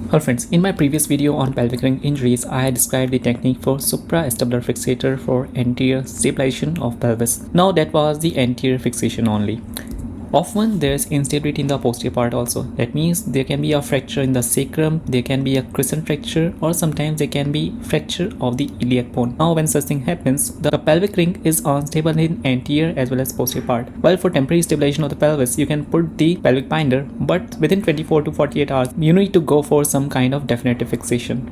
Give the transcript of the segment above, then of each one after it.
Hello friends, in my previous video on pelvic ring injuries, I had described the technique for supraacetabular fixator for anterior stabilization of pelvis. Now that was the anterior fixation only. Often there is instability in the posterior part also. That means there can be a fracture in the sacrum, there can be a crescent fracture, or sometimes there can be fracture of the iliac bone. Now when such thing happens, the pelvic ring is unstable in anterior as well as posterior part. While for temporary stabilization of the pelvis, you can put the pelvic binder, but within 24 to 48 hours, you need to go for some kind of definitive fixation.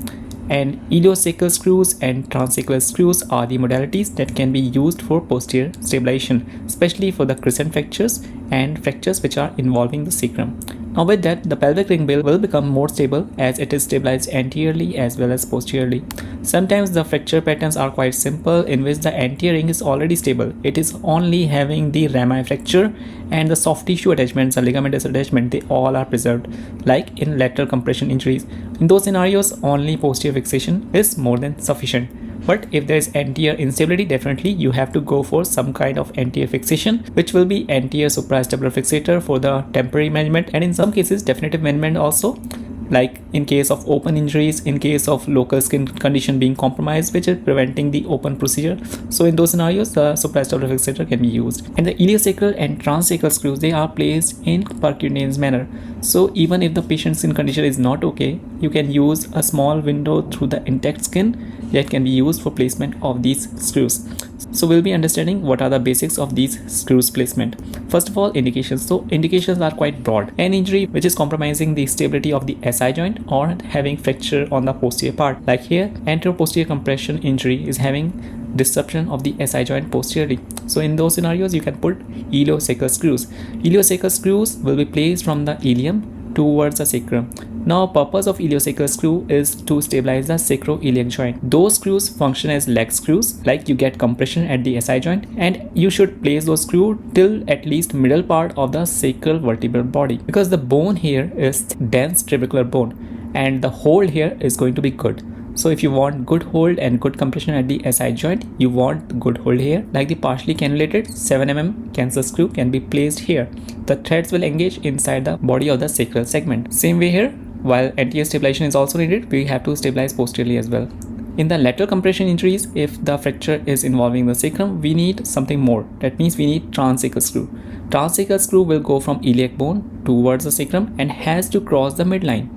And iliosacral screws and transsacral screws are the modalities that can be used for posterior stabilization, especially for the crescent fractures and fractures which are involving the sacrum. Now with that, the pelvic ring will become more stable as it is stabilized anteriorly as well as posteriorly. Sometimes the fracture patterns are quite simple, in which the anterior ring is already stable. It is only having the rami fracture, and the soft tissue attachments, the ligamentous attachment, they all are preserved, like in lateral compression injuries. In those scenarios, only posterior fixation is more than sufficient. But if there is anterior instability, definitely you have to go for some kind of anterior fixation, which will be anterior supraacetabular fixator for the temporary management, and in some cases definitive management also, like in case of open injuries, in case of local skin condition being compromised, which is preventing the open procedure. So in those scenarios, the supraacetabular fixator can be used. And the iliosacral and transsacral screws, they are placed in percutaneous manner. So even if the patient's skin condition is not okay, you can use a small window through the intact skin that can be used for placement of these screws. So we'll be understanding what are the basics of these screws placement. First of all, indications. So indications are quite broad. An injury which is compromising the stability of the SI joint or having fracture on the posterior part. Like here, anteroposterior compression injury is having disruption of the SI joint posteriorly. So in those scenarios, you can put iliosacral screws. Iliosacral screws will be placed from the ilium towards the sacrum. Now, purpose of iliosacral screw is to stabilize the sacroiliac joint. Those screws function as leg screws, like you get compression at the SI joint, and you should place those screws till at least middle part of the sacral vertebral body, because the bone here is dense trabecular bone and the hold here is going to be good. So if you want good hold and good compression at the SI joint, you want good hold here. Like the partially cannulated 7 mm cancer screw can be placed here. The threads will engage inside the body of the sacral segment. Same way here, while anterior stabilization is also needed, we have to stabilize posteriorly as well. In the lateral compression injuries, if the fracture is involving the sacrum, we need something more. That means we need transsacral screw. Transsacral screw will go from iliac bone towards the sacrum and has to cross the midline.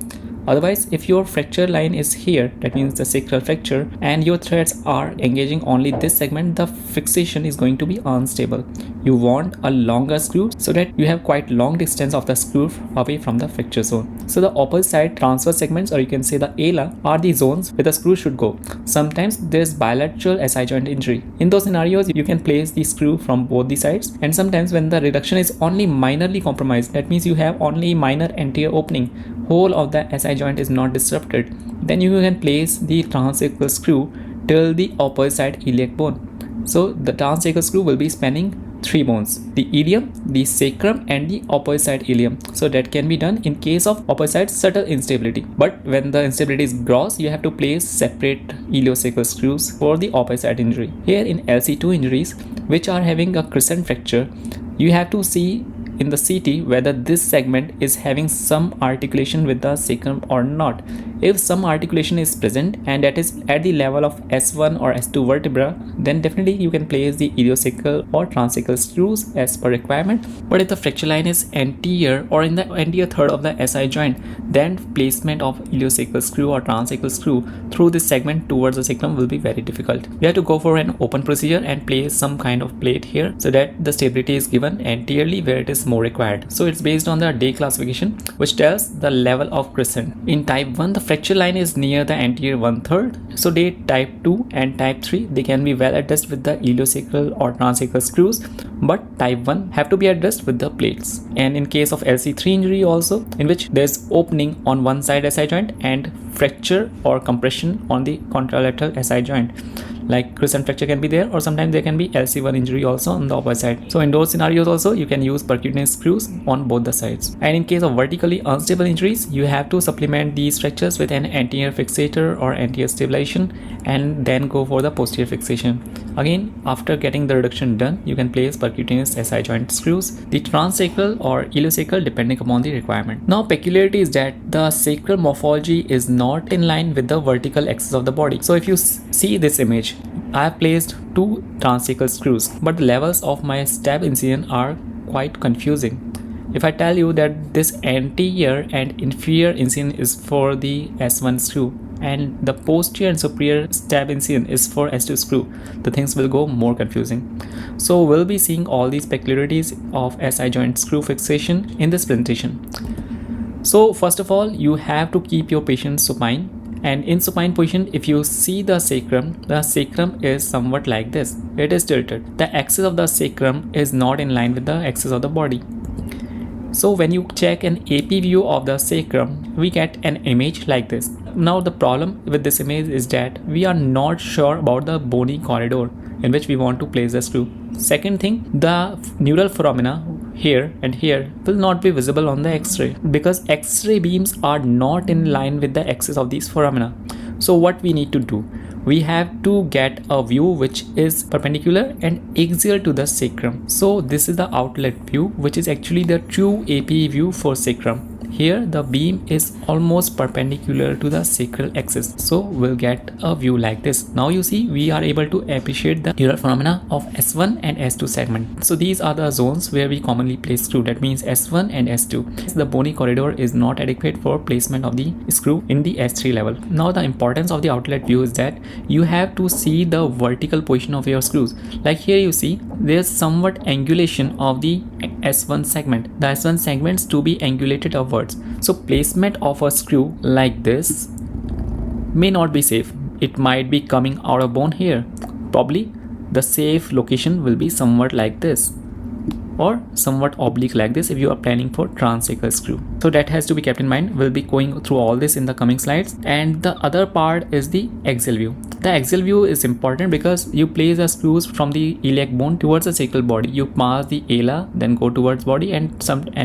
Otherwise, if your fracture line is here, that means the sacral fracture, and your threads are engaging only this segment, the fixation is going to be unstable. You want a longer screw so that you have quite long distance of the screw away from the fracture zone. So the opposite side transverse segments, or you can say the ala, are the zones where the screw should go. Sometimes there is bilateral SI joint injury. In those scenarios, you can place the screw from both the sides, and sometimes when the reduction is only minorly compromised, that means you have only minor anterior opening, whole of the SI joint is not disrupted, then you can place the transsacral screw till the opposite side iliac bone. So the transsacral screw will be spanning 3 bones: the ilium, the sacrum, and the opposite side ilium. So that can be done in case of opposite side subtle instability. But when the instability is gross, you have to place separate iliosacral screws for the opposite side injury. Here in LC2 injuries, which are having a crescent fracture, you have to see in the CT whether this segment is having some articulation with the sacrum or not. If some articulation is present and that is at the level of S1 or S2 vertebra, then definitely you can place the iliosacral or transsacral screws as per requirement. But if the fracture line is anterior or in the anterior third of the SI joint, then placement of iliosacral screw or transsacral screw through this segment towards the sacrum will be very difficult. You have to go for an open procedure and place some kind of plate here so that the stability is given anteriorly where it is more required. So it's based on the day classification, which tells the level of crescent. In type 1, the fracture line is near the anterior 1/3. So day type 2 and type 3, they can be well addressed with the iliosacral or transsacral screws, but type 1 have to be addressed with the plates. And in case of LC3 injury also, in which there's opening on one side SI joint and fracture or compression on the contralateral SI joint, like crescent fracture can be there, or sometimes there can be LC1 injury also on the opposite side. So in those scenarios also you can use percutaneous screws on both the sides. And in case of vertically unstable injuries, you have to supplement these fractures with an anterior fixator or anterior stabilization and then go for the posterior fixation. Again, after getting the reduction done, you can place percutaneous SI joint screws, the transsacral or iliosacral depending upon the requirement. Now peculiarity is that the sacral morphology is not in line with the vertical axis of the body. So if you see this image, I have placed two transsacral screws, but the levels of my stab incision are quite confusing. If I tell you that this anterior and inferior incision is for the S1 screw and the posterior and superior stab incision is for S2 screw, the things will go more confusing. So we'll be seeing all these peculiarities of SI joint screw fixation in this presentation. So first of all, you have to keep your patient supine. And in supine position, if you see the sacrum is somewhat like this. It is tilted. The axis of the sacrum is not in line with the axis of the body. So when you check an AP view of the sacrum, we get an image like this. Now the problem with this image is that we are not sure about the bony corridor in which we want to place the screw. Second thing, the neural foramina here and here will not be visible on the X-ray because X-ray beams are not in line with the axis of these foramina. So what we need to do? We have to get a view which is perpendicular and axial to the sacrum. So this is the outlet view, which is actually the true AP view for sacrum. Here the beam is almost perpendicular to the sacral axis, so we'll get a view like this. Now you see we are able to appreciate the neural phenomena of S1 and S2 segment. So these are the zones where we commonly place screw, that means S1 and S2. The bony corridor is not adequate for placement of the screw in the S3 level. Now the importance of the outlet view is that you have to see the vertical position of your screws. Like here you see there's somewhat angulation of the S1 segment. The S1 segments to be angulated upwards. So placement of a screw like this may not be safe. It might be coming out of bone here. Probably the safe location will be somewhat like this or somewhat oblique like this if you are planning for transsacral screw. So that has to be kept in mind. We'll be going through all this in the coming slides. And the other part is the axial view. The axial view is important because you place the screws from the iliac bone towards the sacral body. You pass the ala, then go towards body, and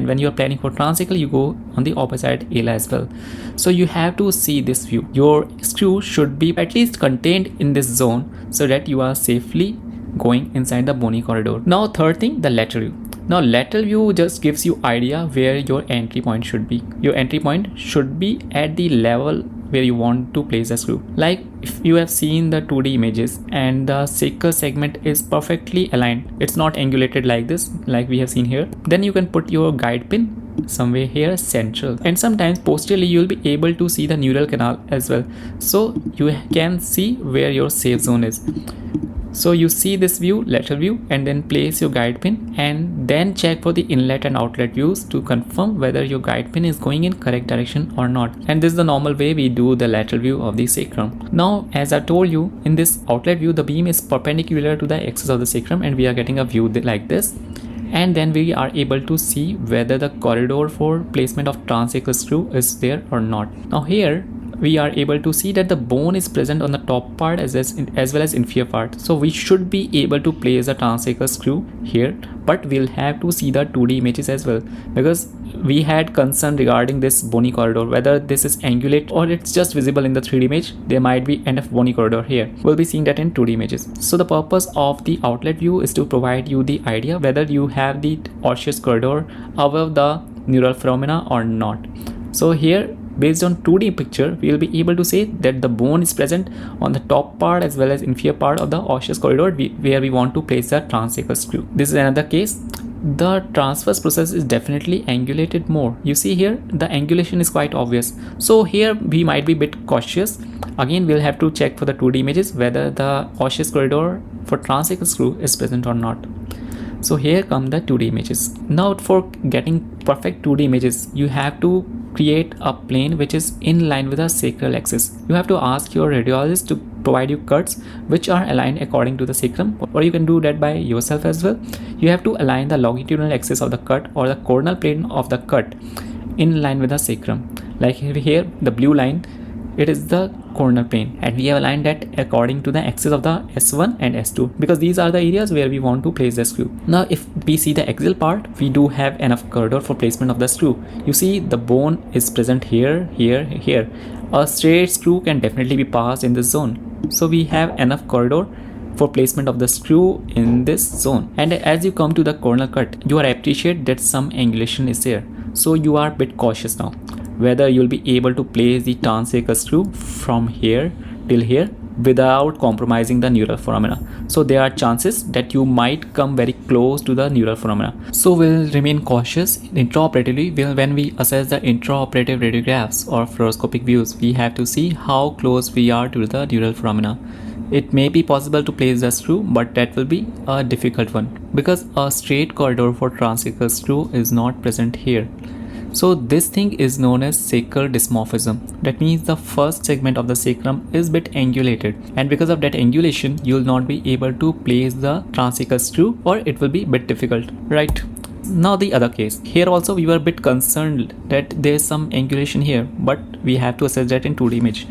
when you are planning for transsacral, you go on the opposite ala as well. So you have to see this view. Your screw should be at least contained in this zone so that you are safely going inside the bony corridor. Now third thing, the lateral view. Now lateral view just gives you idea where your entry point should be. Your entry point should be at the level where you want to place a screw. Like if you have seen the 2D images and the sacral segment is perfectly aligned, it's not angulated like this like we have seen here, then you can put your guide pin somewhere here central, and sometimes posteriorly you will be able to see the neural canal as well, so you can see where your safe zone is. So you see this view, lateral view, and then place your guide pin and then check for the inlet and outlet views to confirm whether your guide pin is going in correct direction or not. And this is the normal way we do the lateral view of the sacrum. Now, as I told you, in this outlet view, the beam is perpendicular to the axis of the sacrum and we are getting a view like this. And then we are able to see whether the corridor for placement of transsacral screw is there or not. Now here, we are able to see that the bone is present on the top part as well as inferior part. So we should be able to place a transsacral screw here, but we'll have to see the 2D images as well, because we had concern regarding this bony corridor, whether this is angulate or it's just visible in the 3D image. There might be enough bony corridor here. We'll be seeing that in 2D images. So the purpose of the outlet view is to provide you the idea whether you have the osseous corridor above the neural phenomena or not. So here, based on 2D picture, we will be able to say that the bone is present on the top part as well as inferior part of the osseous corridor where we want to place the transsacral screw. This is another case. The transverse process is definitely angulated more. You see here, the angulation is quite obvious. So here we might be a bit cautious. Again, we'll have to check for the 2D images whether the osseous corridor for transsacral screw is present or not. So here come the 2D images. Now for getting perfect 2D images, you have to create a plane which is in line with the sacral axis. You have to ask your radiologist to provide you cuts which are aligned according to the sacrum, or you can do that by yourself as well. You have to align the longitudinal axis of the cut or the coronal plane of the cut in line with the sacrum. Like here, the blue line it is the corner plane, and we have aligned that according to the axis of the S1 and S2 because these are the areas where we want to place the screw. Now if we see the axial part, we do have enough corridor for placement of the screw. You see the bone is present here, here, here. A straight screw can definitely be passed in this zone, so we have enough corridor for placement of the screw in this zone. And as you come to the corner cut, you are appreciate that some angulation is there, so you are a bit cautious now whether you'll be able to place the transsacral screw from here till here without compromising the neural foramina. So there are chances that you might come very close to the neural foramina. So we'll remain cautious intraoperatively. When we assess the intraoperative radiographs or fluoroscopic views, we have to see how close we are to the neural foramina. It may be possible to place the screw, but that will be a difficult one because a straight corridor for transsacral screw is not present here. So this thing is known as sacral dysmorphism. That means the first segment of the sacrum is a bit angulated, and because of that angulation, you will not be able to place the transsacral screw, or it will be a bit difficult, right? Now the other case. Here also we were a bit concerned that there is some angulation here, but we have to assess that in 2D image.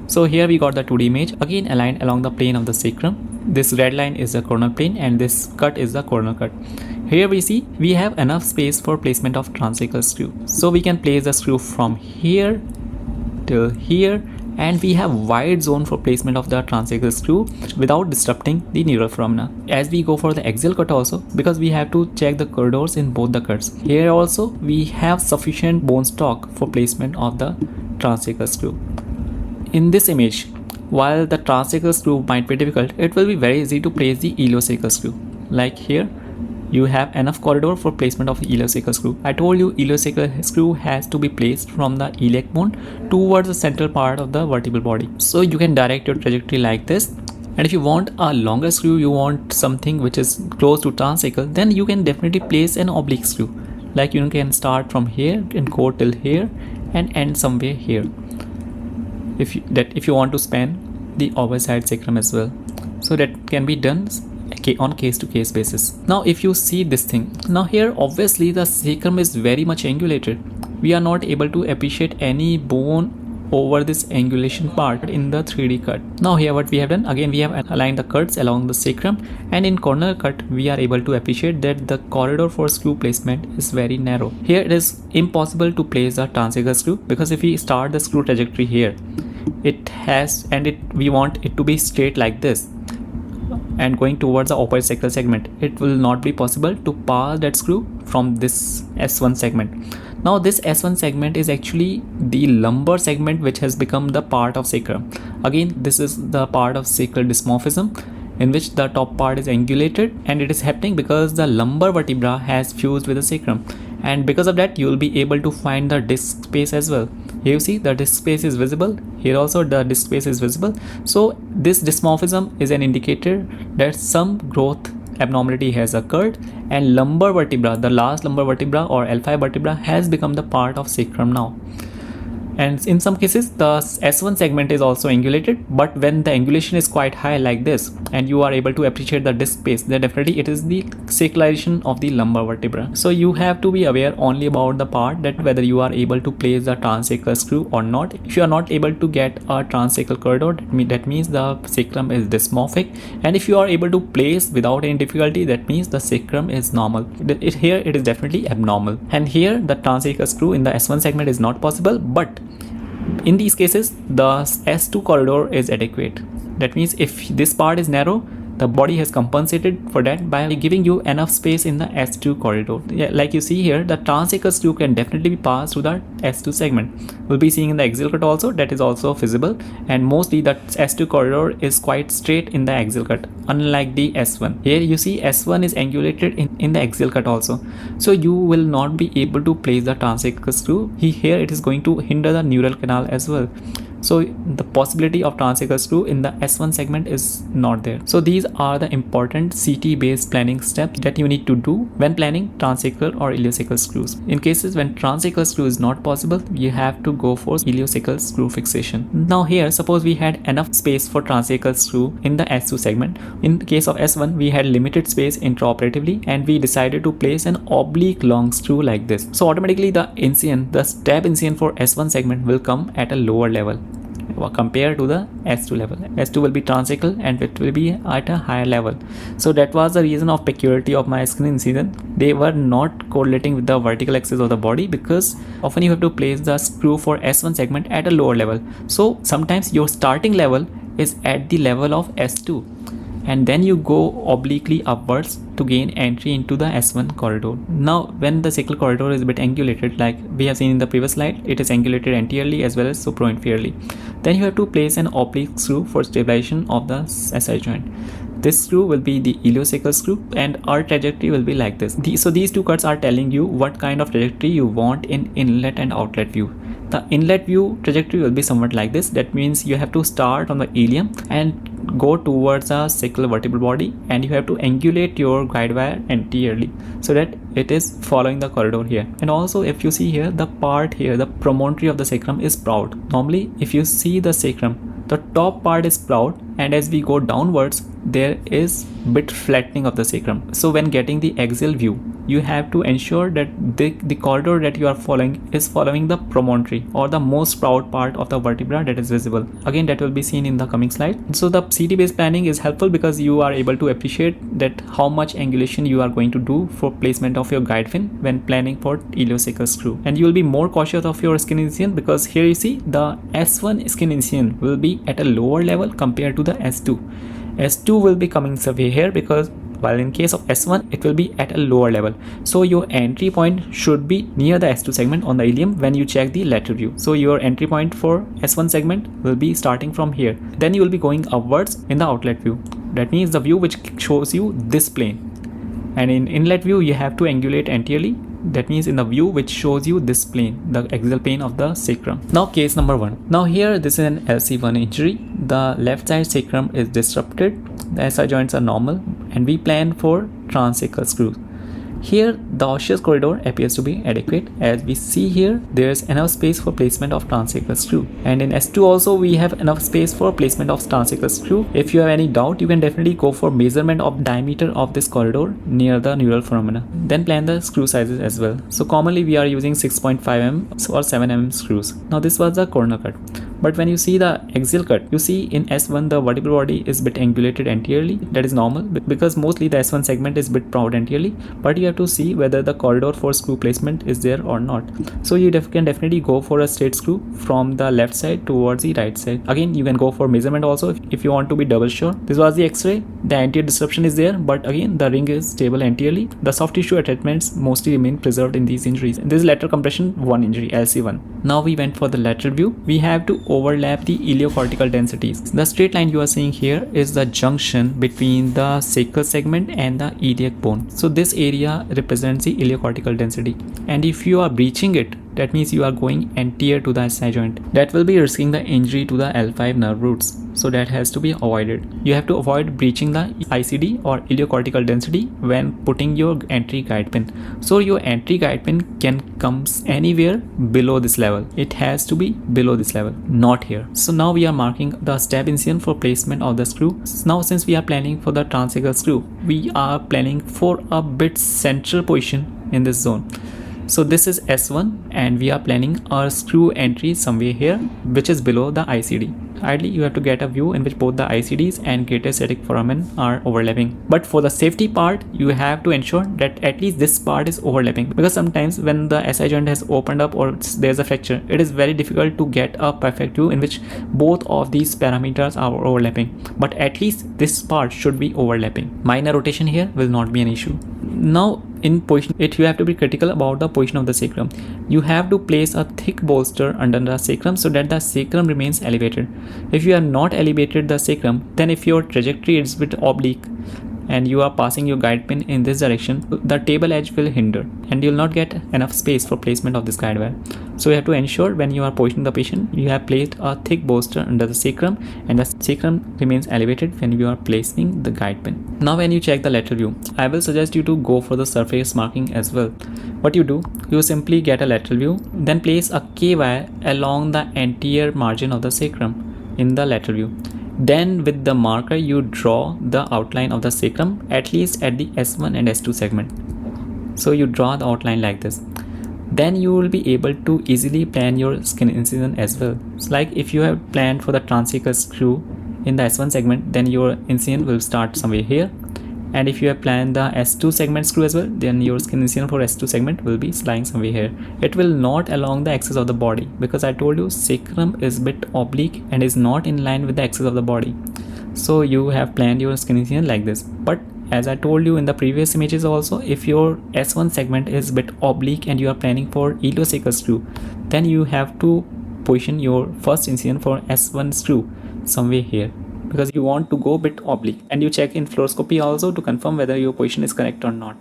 So here we got the 2D image, again aligned along the plane of the sacrum. This red line is the coronal plane and this cut is the coronal cut. Here we see we have enough space for placement of transsacral screw. So we can place the screw from here till here, and we have wide zone for placement of the transsacral screw without disrupting the neural foramina. As we go for the axial cut also, because we have to check the corridors in both the cuts. Here also we have sufficient bone stock for placement of the transsacral screw. In this image, while the transsacral screw might be difficult, it will be very easy to place the iliosacral screw. Like here, you have enough corridor for placement of the iliosacral screw. I told you iliosacral screw has to be placed from the iliac bone towards the central part of the vertebral body. So you can direct your trajectory like this. And if you want a longer screw, you want something which is close to transsacral, then you can definitely place an oblique screw. Like you can start from here and go till here and end somewhere here. If you want to span the overside sacrum as well, so that can be done on case-to-case basis. Now if you see this thing, now here obviously the sacrum is very much angulated. We are not able to appreciate any bone over this angulation part in the 3D cut. Now here what we have done, again we have aligned the cuts along the sacrum, and in corner cut we are able to appreciate that the corridor for screw placement is very narrow. Here it is impossible to place a transsacral screw because if we start the screw trajectory here, we want it to be straight like this and going towards the opposite sacral segment. It will not be possible to pass that screw from this S1 segment. Now this S1 segment is actually the lumbar segment which has become the part of sacrum. Again, this is the part of sacral dysmorphism in which the top part is angulated, and it is happening because the lumbar vertebra has fused with the sacrum, and because of that you will be able to find the disc space as well. Here you see the disc space is visible, here also the disc space is visible. So this dysmorphism is an indicator that some growth abnormality has occurred, and lumbar vertebra, the last lumbar vertebra or L5 vertebra, has become the part of sacrum now. And in some cases the S1 segment is also angulated, but when the angulation is quite high like this and you are able to appreciate the disc space, then definitely it is the sacralization of the lumbar vertebra. So you have to be aware only about the part that whether you are able to place the transsacral screw or not. If you are not able to get a transsacral corridor, that means the sacrum is dysmorphic, and if you are able to place without any difficulty, that means the sacrum is normal. Here it is definitely abnormal, and here the transsacral screw in the S1 segment is not possible, but in these cases the S2 corridor is adequate. That means if this part is narrow, the body has compensated for that by giving you enough space in the S2 corridor. Like you see here, the transsacral screw can definitely be passed through the S2 segment. We'll be seeing in the axial cut also, that is also feasible, and mostly the S2 corridor is quite straight in the axial cut, unlike the S1. Here you see S1 is angulated in the axial cut also, so you will not be able to place the transsacral screw. Here it is going to hinder the neural canal as well. So the possibility of transsacral screw in the S1 segment is not there. So these are the important CT based planning steps that you need to do when planning transsacral or iliosacral screws. In cases when transsacral screw is not possible, you have to go for iliosacral screw fixation. Now here, suppose we had enough space for transsacral screw in the S2 segment. In the case of S1, we had limited space intraoperatively, and we decided to place an oblique long screw like this. So automatically the incision, the stab incision for S1 segment will come at a lower level. compared to the S2 level. S2 will be transsacral and it will be at a higher level. So that was the reason of peculiarity of my skin incision. They were not correlating with the vertical axis of the body, because often you have to place the screw for S1 segment at a lower level. So sometimes your starting level is at the level of S2, and then you go obliquely upwards to gain entry into the S1 corridor. Now when the sacral corridor is a bit angulated, like we have seen in the previous slide, it is angulated anteriorly as well as supra-inferiorly. Then you have to place an oblique screw for stabilization of the SI joint. This screw will be the iliosacral screw, and our trajectory will be like this. So these two cuts are telling you what kind of trajectory you want in inlet and outlet view. The inlet view trajectory will be somewhat like this. That means you have to start on the ilium and go towards a sacral vertebral body, and you have to angulate your guide wire anteriorly so that it is following the corridor here. And also, if you see here, the part here, the promontory of the sacrum is proud. Normally, if you see the sacrum, the top part is proud, and as we go downwards, there is bit flattening of the sacrum. So when getting the axial view, you have to ensure that the corridor that you are following is following the promontory or the most proud part of the vertebra that is visible. Again, that will be seen in the coming slide. So the CT based planning is helpful because you are able to appreciate that how much angulation you are going to do for placement of your guide fin when planning for iliosacral screw. And you will be more cautious of your skin incision, because here you see the S1 skin incision will be at a lower level compared to the S2. S2 will be coming severe here, because while in case of S1 it will be at a lower level. So your entry point should be near the S2 segment on the ilium when you check the lateral view. So your entry point for S1 segment will be starting from here. Then you will be going upwards in the outlet view. That means the view which shows you this plane. And in inlet view you have to angulate anteriorly. That means in the view which shows you this plane, the axial plane of the sacrum. Now case number 1. Now here this is an LC1 injury. The left side sacrum is disrupted. The SI joints are normal, and we plan for transsacral screws. Here the osseous corridor appears to be adequate. As we see here, there is enough space for placement of transsacral screw, and in S2 also we have enough space for placement of transsacral screw. If you have any doubt, you can definitely go for measurement of diameter of this corridor near the neural foramina. Then plan the screw sizes as well. So commonly we are using 6.5 mm or 7 mm screws. Now this was the corner cut. But when you see the axial cut, you see in S1 the vertebral body is bit angulated anteriorly. That is normal because mostly the S1 segment is bit proud anteriorly, but you have to see whether the corridor for screw placement is there or not. So you can definitely go for a straight screw from the left side towards the right side. Again, you can go for measurement also if you want to be double sure. This was the X-ray. The anterior disruption is there, but again the ring is stable anteriorly. The soft tissue attachments mostly remain preserved in these injuries. This is lateral compression 1 injury, LC1. Now we went for the lateral view. We have to overlap the iliocortical densities. The straight line you are seeing here is the junction between the sacral segment and the iliac bone. So this area represents the iliocortical density, and if you are breaching it, that means you are going anterior to the SI joint. That will be risking the injury to the L5 nerve roots. So that has to be avoided. You have to avoid breaching the ICD or iliocortical density when putting your entry guide pin. So your entry guide pin can come anywhere below this level. It has to be below this level, not here. So now we are marking the stab incision for placement of the screw. Now since we are planning for the transsacral screw, we are planning for a bit central position in this zone. So this is S1 and we are planning our screw entry somewhere here, which is below the ICD. Ideally, you have to get a view in which both the ICDs and greater sciatic foramen are overlapping. But for the safety part, you have to ensure that at least this part is overlapping, because sometimes when the SI joint has opened up or there's a fracture, it is very difficult to get a perfect view in which both of these parameters are overlapping. But at least this part should be overlapping. Minor rotation here will not be an issue. Now in position, you have to be critical about the position of the sacrum. You have to place a thick bolster under the sacrum so that the sacrum remains elevated. If you are not elevated the sacrum, then if your trajectory is a bit oblique and you are passing your guide pin in this direction, the table edge will hinder and you will not get enough space for placement of this guide wire. So you have to ensure when you are positioning the patient, you have placed a thick bolster under the sacrum and the sacrum remains elevated when you are placing the guide pin. Now when you check the lateral view, I will suggest you to go for the surface marking as well. What you do, you simply get a lateral view, then place a K-wire along the anterior margin of the sacrum in the lateral view. Then with the marker you draw the outline of the sacrum at least at the S1 and S2 segment. So you draw the outline like this. then you will be able to easily plan your skin incision as well. It's like if you have planned for the transsacral screw in the S1 segment, then your incision will start somewhere here. And if you have planned the S2 segment screw as well, then your skin incision for S2 segment will be lying somewhere here. It will not along the axis of the body, because I told you sacrum is a bit oblique and is not in line with the axis of the body. So you have planned your skin incision like this. But as I told you in the previous images also, if your S1 segment is a bit oblique and you are planning for iliosacral screw, then you have to position your first incision for S1 screw somewhere here, because you want to go a bit oblique, and you check in fluoroscopy also to confirm whether your position is correct or not.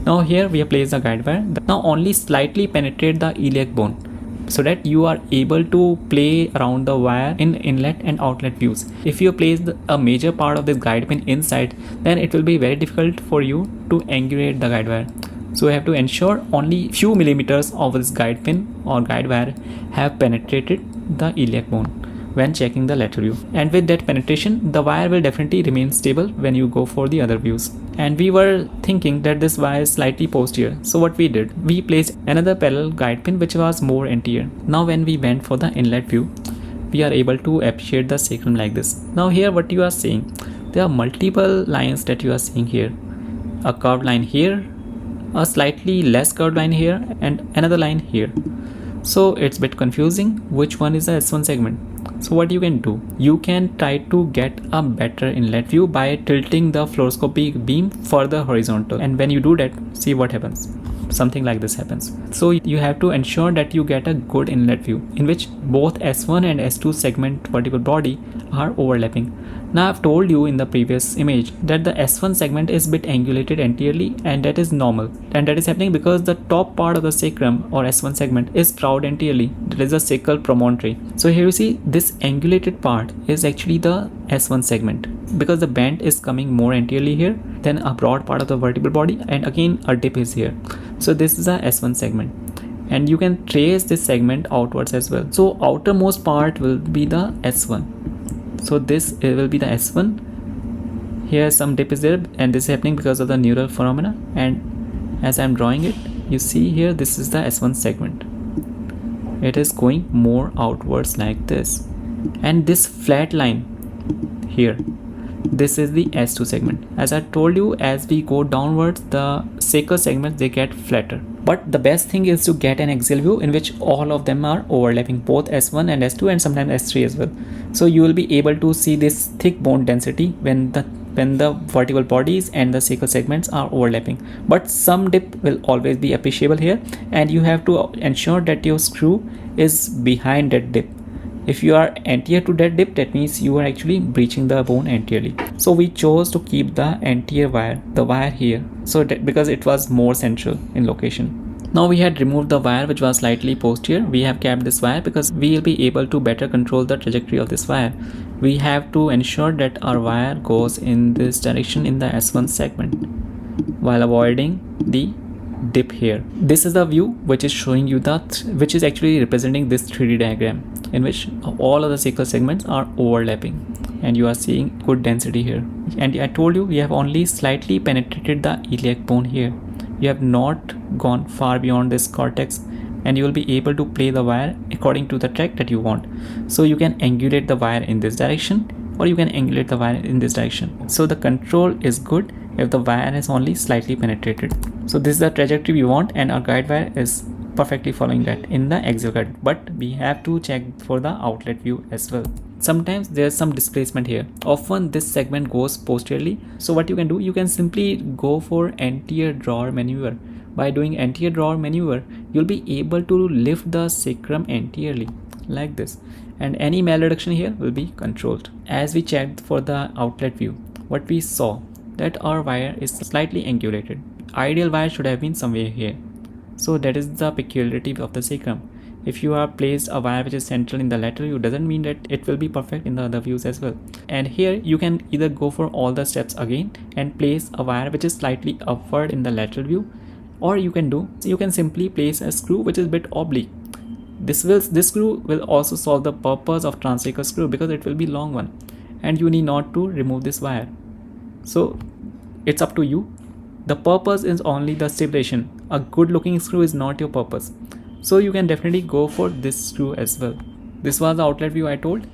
Now here we have placed the guide wire. Now only slightly penetrate the iliac bone so that you are able to play around the wire in inlet and outlet views. If you place a major part of this guide pin inside, then it will be very difficult for you to angulate the guide wire. So you have to ensure only few millimeters of this guide pin or guide wire have penetrated the iliac bone when checking the lateral view. And with that penetration, the wire will definitely remain stable when you go for the other views. And we were thinking that this wire is slightly posterior. So what we did, we placed another parallel guide pin which was more anterior. Now when we went for the inlet view, we are able to appreciate the sacrum like this. Now here what you are seeing, there are multiple lines that you are seeing here. A curved line here, a slightly less curved line here, and another line here. So it's a bit confusing which one is the S1 segment. So what you can do, you can try to get a better inlet view by tilting the fluoroscopic beam further horizontal, and when you do that, see what happens. Something like this happens. So you have to ensure that you get a good inlet view in which both S1 and S2 segment vertebral body are overlapping. Now I've told you in the previous image that the S1 segment is a bit angulated anteriorly, and that is normal, and that is happening because the top part of the sacrum or S1 segment is proud anteriorly. That is the sacral promontory. So here you see this angulated part is actually the S1 segment, because the bend is coming more anteriorly here than a broad part of the vertebral body, and again a dip is here. So this is a S1 segment, and you can trace this segment outwards as well. So outermost part will be the S1. So this will be the S1. Here some dip is there, and this is happening because of the neural phenomena. And as I'm drawing it, you see here this is the S1 segment. It is going more outwards like this, and this flat line here, this is the S2 segment. As I told you, as we go downwards, the sacral segments they get flatter. But the best thing is to get an axial view in which all of them are overlapping, both S1 and S2 and sometimes S3 as well. So you will be able to see this thick bone density when the vertebral bodies and the sacral segments are overlapping. But some dip will always be appreciable here, and you have to ensure that your screw is behind that dip. If you are anterior to that dip, that means you are actually breaching the bone anteriorly. So we chose to keep the anterior wire, the wire here, so that because it was more central in location. Now we had removed the wire which was slightly posterior. We have kept this wire because we will be able to better control the trajectory of this wire. We have to ensure that our wire goes in this direction in the S1 segment while avoiding the dip here. This is the view which is showing you that, which is actually representing this 3D diagram in which all of the sacral segments are overlapping, and you are seeing good density here. And I told you, we have only slightly penetrated the iliac bone here. You have not gone far beyond this cortex, and you will be able to play the wire according to the track that you want. So you can angulate the wire in this direction, or you can angulate the wire in this direction. So the control is good if the wire is only slightly penetrated. So this is the trajectory we want, and our guide wire is perfectly following that in the axial guide, but we have to check for the outlet view as well. Sometimes there's some displacement here. Often this segment goes posteriorly. So what you can do, you can simply go for anterior drawer maneuver. By doing anterior drawer maneuver, you'll be able to lift the sacrum anteriorly like this, and any malreduction here will be controlled. As we checked for the outlet view, what we saw that our wire is slightly angulated. Ideal wire should have been somewhere here. So that is the peculiarity of the sacrum. If you have placed a wire which is central in the lateral view, doesn't mean that it will be perfect in the other views as well. And here you can either go for all the steps again and place a wire which is slightly upward in the lateral view, or you can simply place a screw which is a bit oblique. This screw will also solve the purpose of transsacral screw because it will be long one, and you need not to remove this wire. So it's up to you. The purpose is only the stabilization. a good looking screw is not your purpose. So you can definitely go for this screw as well. This was the outlet view I told.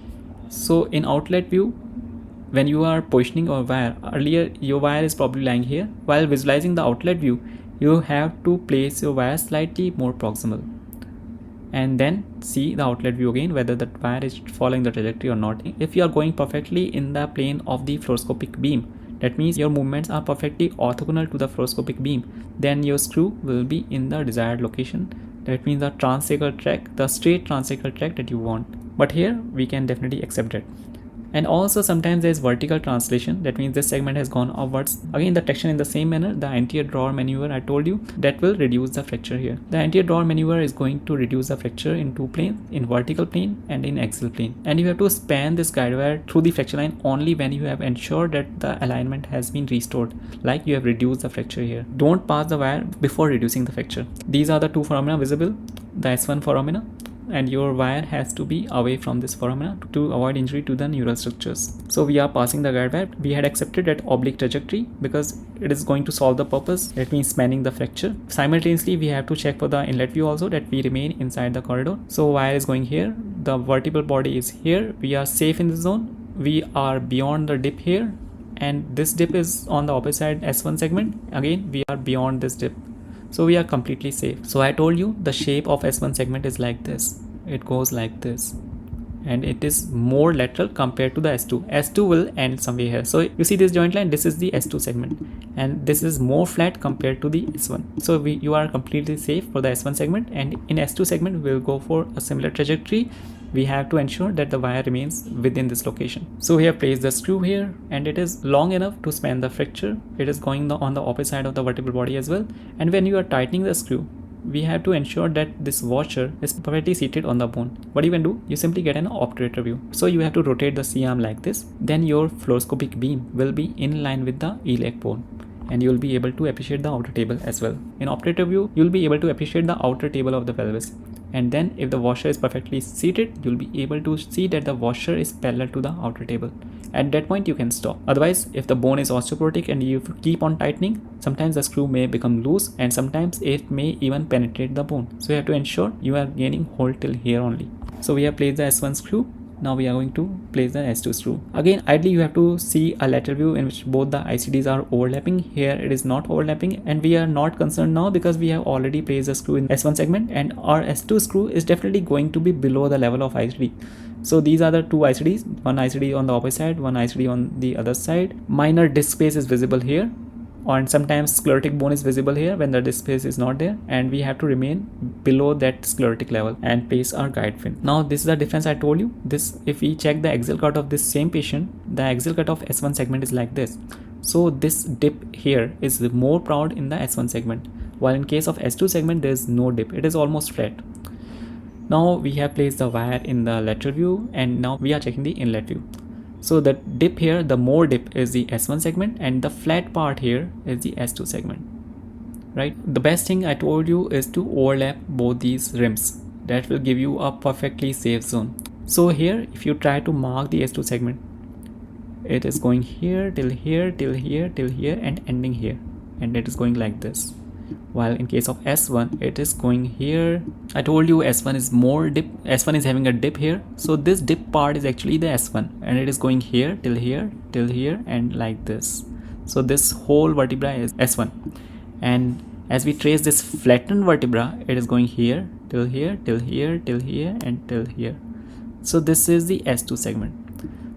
So in outlet view, when you are positioning your wire, earlier your wire is probably lying here. While visualizing the outlet view, you have to place your wire slightly more proximal and then see the outlet view again, whether the wire is following the trajectory or not. If you are going perfectly in the plane of the fluoroscopic beam, that means your movements are perfectly orthogonal to the fluoroscopic beam, then your screw will be in the desired location. That means the transsacral track, the straight transsacral track that you want. But here we can definitely accept that. And also sometimes there is vertical translation, that means this segment has gone upwards. Again, the traction in the same manner, the anterior drawer maneuver I told you, that will reduce the fracture here. The anterior drawer maneuver is going to reduce the fracture in two planes, in vertical plane and in axial plane. And you have to span this guide wire through the fracture line only when you have ensured that the alignment has been restored, like you have reduced the fracture here. Don't pass the wire before reducing the fracture. These are the two foramina visible, the S1 foramina, and your wire has to be away from this foramina to avoid injury to the neural structures. So we are passing the guide wire. We had accepted that oblique trajectory because it is going to solve the purpose, that means spanning the fracture. Simultaneously we have to check for the inlet view also, that we remain inside the corridor. So wire is going here, the vertebral body is here, we are safe in the zone, we are beyond the dip here, and this dip is on the opposite S1 segment. Again we are beyond this dip. So we are completely safe. So I told you the shape of S1 segment is like this. It goes like this. And it is more lateral compared to the S2. S2 will end somewhere here. So you see this joint line, this is the S2 segment. And this is more flat compared to the S1. So you are completely safe for the S1 segment. And in S2 segment, we will go for a similar trajectory. We have to ensure that the wire remains within this location. So we have placed the screw here and it is long enough to span the fracture. It is going on the opposite side of the vertebral body as well. And when you are tightening the screw, we have to ensure that this washer is perfectly seated on the bone. What you can do, you simply get an obturator view. So you have to rotate the C-arm like this. Then your fluoroscopic beam will be in line with the iliac bone. And you will be able to appreciate the outer table as well. In obturator view, you will be able to appreciate the outer table of the pelvis. And then if the washer is perfectly seated, you'll be able to see that the washer is parallel to the outer table. At that point you can stop. Otherwise, if the bone is osteoporotic and you keep on tightening, sometimes the screw may become loose and sometimes it may even penetrate the bone. So you have to ensure you are gaining hold till here only. So we have placed the S1 screw. Now we are going to place the S2 screw. Again, ideally you have to see a lateral view in which both the ICDs are overlapping. Here it is not overlapping and we are not concerned now because we have already placed the screw in S1 segment and our S2 screw is definitely going to be below the level of ICD. So these are the two ICDs, one ICD on the opposite side, one ICD on the other side. Minor disc space is visible here. And sometimes sclerotic bone is visible here when the disc space is not there, and we have to remain below that sclerotic level and place our guide fin. Now this is the difference I told you. This, if we check the axial cut of this same patient, the axial cut of S1 segment is like this. So this dip here is more proud in the S1 segment, while in case of S2 segment there is no dip, it is almost flat. Now we have placed the wire in the lateral view and now we are checking the inlet view. So the dip here, the more dip is the S1 segment and the flat part here is the S2 segment, right? The best thing I told you is to overlap both these rims. That will give you a perfectly safe zone. So here, if you try to mark the S2 segment, it is going here till here, till here, till here and ending here. And it is going like this. While in case of S1, it is going here. I told you S1 is more dip. S1 is having a dip here. So this dip part is actually the S1 and it is going here till here and like this. So this whole vertebra is S1. And as we trace this flattened vertebra, it is going here till here, till here, till here and till here. So this is the S2 segment.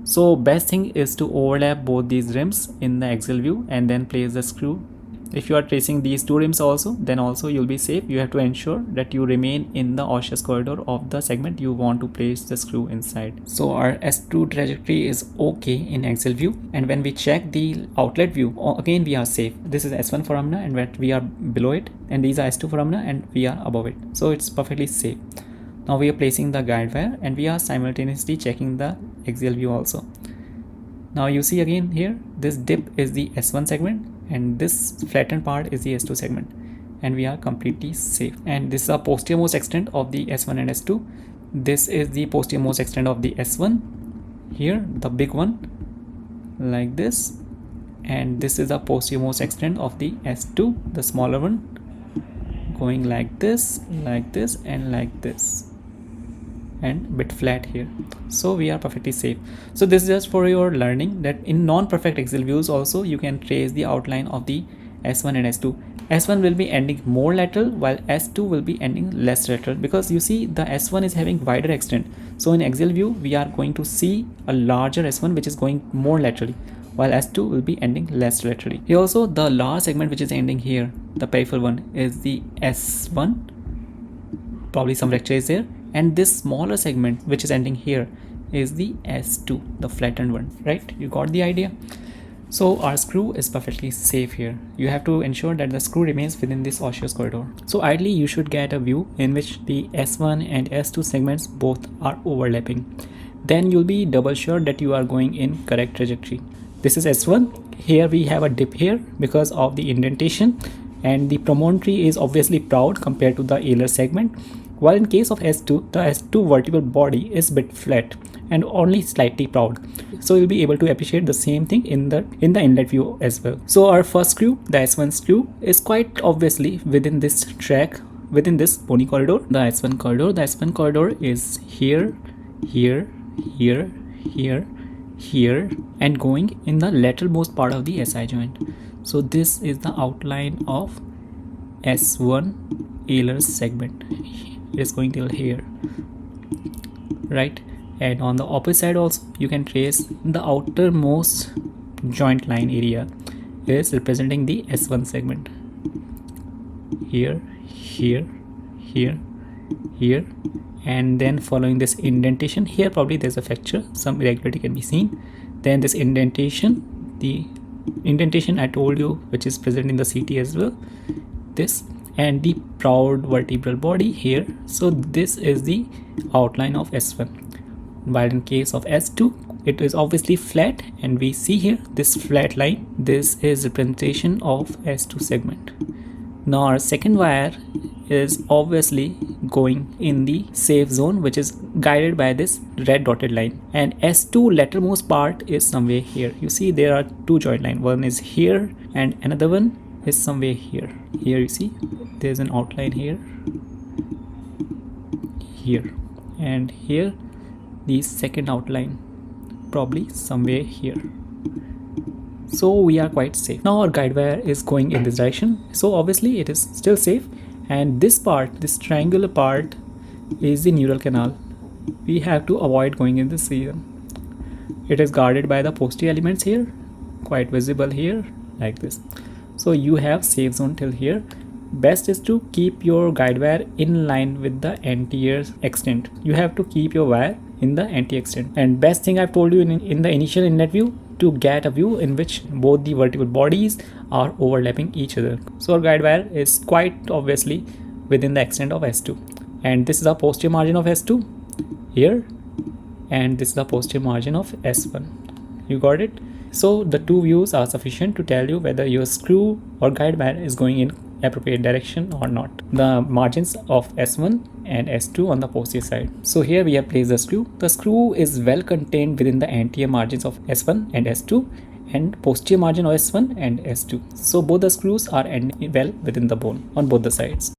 So best thing is to overlap both these rims in the axial view and then place the screw. If you are tracing these two rims also, then also you'll be safe. You have to ensure that you remain in the osseous corridor of the segment you want to place the screw inside. So our S2 trajectory is okay in axial view, and when we check the outlet view, again we are safe. This is S1 foramina and we are below it, and these are S2 foramina and we are above it. So it's perfectly safe. Now we are placing the guide wire and we are simultaneously checking the axial view also. Now you see again here, this dip is the S1 segment and this flattened part is the S2 segment, and we are completely safe. And this is a posterior most extent of the S1 and S2. This is the posterior most extent of the S1 here, the big one like this, and this is the posterior most extent of the S2, the smaller one going like this, and like this, and bit flat here. So we are perfectly safe. So this is just for your learning that in non-perfect axial views also you can trace the outline of the S1 and S2. S1 will be ending more lateral while S2 will be ending less lateral, because you see the S1 is having wider extent. So in axial view we are going to see a larger S1 which is going more laterally, while S2 will be ending less laterally. Here also the large segment which is ending here, the peripheral one, is the S1, probably some fracture is there, and this smaller segment which is ending here is the S2, the flattened one, right? You got the idea? So our screw is perfectly safe here. You have to ensure that the screw remains within this osseous corridor. So ideally you should get a view in which the S1 and S2 segments both are overlapping. Then you'll be double sure that you are going in correct trajectory. This is S1. Here we have a dip here because of the indentation, and the promontory is obviously proud compared to the alar segment. While in case of S2, the S2 vertebral body is a bit flat and only slightly proud. So you'll be able to appreciate the same thing in the inlet view as well. So our first screw, the S1 screw, is quite obviously within this track, within this bony corridor. The S1 corridor is here, here, here, here, here, and going in the lateralmost part of the SI joint. So this is the outline of S1 alar segment. It is going till here, right? And on the opposite side also you can trace the outermost joint line area is representing the S1 segment. Here, here, here, here, and then following this indentation here, probably there's a fracture, some irregularity can be seen. Then this indentation, the indentation I told you, which is present in the CT as well, this, and the proud vertebral body here. So this is the outline of S1. While in case of S2 it is obviously flat, and we see here this flat line. This is representation of S2 segment. Now our second wire is obviously going in the safe zone, which is guided by this red dotted line, and S2 lateralmost part is somewhere here. You see there are two joint lines, one is here and another one is somewhere here. Here you see there's an outline here, here, and here the second outline, probably somewhere here. So we are quite safe. Now our guide wire is going in this direction, so obviously it is still safe. And this part, this triangular part, is the neural canal. We have to avoid going in this region. It is guarded by the posterior elements here, quite visible here, like this. So you have safe zone till here. Best is to keep your guide wire in line with the anterior extent. You have to keep your wire in the anterior extent. And best thing I've told you in the initial inlet view, to get a view in which both the vertebral bodies are overlapping each other. So our guide wire is quite obviously within the extent of S2, and this is the posterior margin of S2 here, and this is the posterior margin of S1. You got it? So the two views are sufficient to tell you whether your screw or guide wire is going in appropriate direction or not. The margins of S1 and S2 on the posterior side. So here we have placed the screw. The screw is well contained within the anterior margins of S1 and S2 and posterior margin of S1 and S2. So both the screws are ending well within the bone on both the sides.